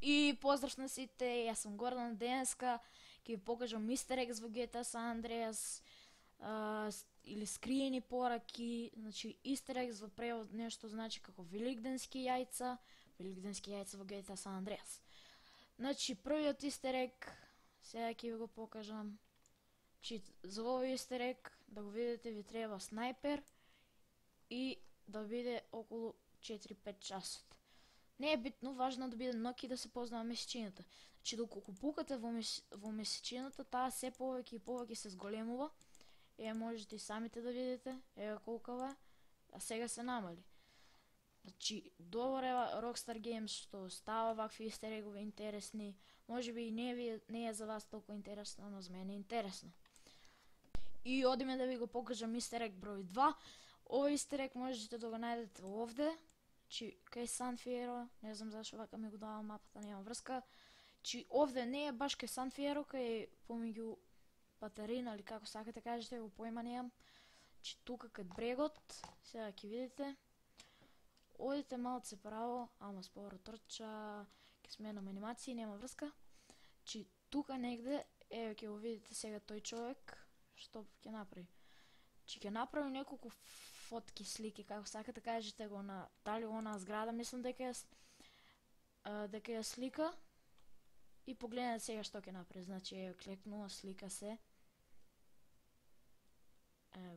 И поздрав на сите, јас сум Гордан, денеска ќе ви покажам Мистер Екс во GTA San Andreas, или скриени пораки. Значи Easter eggs во превод нешто значи како великденски јајца во GTA San Andreas. Значи првиот Easter egg сега ќе ви го покажам. Значи за овој Easter egg да го видите ви треба снайпер и да биде околу 4-5 часот. Не е битно, важно да биде ног и да се познава месечината. Значи доколку пукате во месечината, таа се повеќе и повеќе се зголемува. Можете и самите да видите, колкава, а сега се намали. Значи, добар е Rockstar Games што става вакви истер егови интересни. Може би и не е за вас толку интересно, но за мене е интересно. И одиме да ви го покажам истер ег број 2. Овој истер ег можете да го најдете овде. Значи, кај Сан Фиеро, не знам зашто вака ми го дава мапата, нема врска. Значи, овде не е баш кај Сан Фиеро, кај помеѓу Патарина или како сакате кажете, го поима неам. Значи, тука кај брегот, сега ќе видите. Одите малце право, ама споро трча, ќе сменам анимации, нема врска. Значи, тука негде, еве ќе го видите сега тој човек, што ќе направи. Значи, ќе направи неколку фотки, слики, како сакате кажете го на дали она зграда, мислам дека ја слика. И погледнете сега што ќе направи. Значи, еве клекнува, слика се.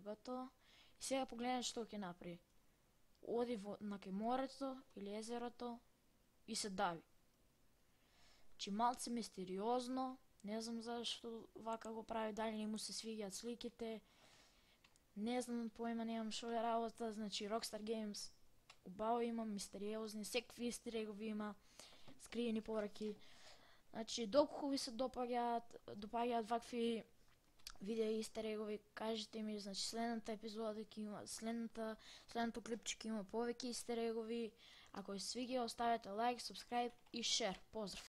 Готово. И сега погледнете што ќе направи. Оди на кај морето или езерото и се дави. Значи, малце мистериозно, не знам зашто вака го прави, дали не му се свиѓаат сликите. Не знам, поима немам шо е работа. Значи, Rockstar Games убаво има, мистериозни, секви истер егови има, скриени пораки. Значи, доколку ви се допаѓаат вакви видео истер егови, кажете ми. Значи, следната епизода ќе има, следното клипче ќе има повеќе истер егови. Ако ви свиѓа, оставете лайк, субскрайб и шер. Поздрав!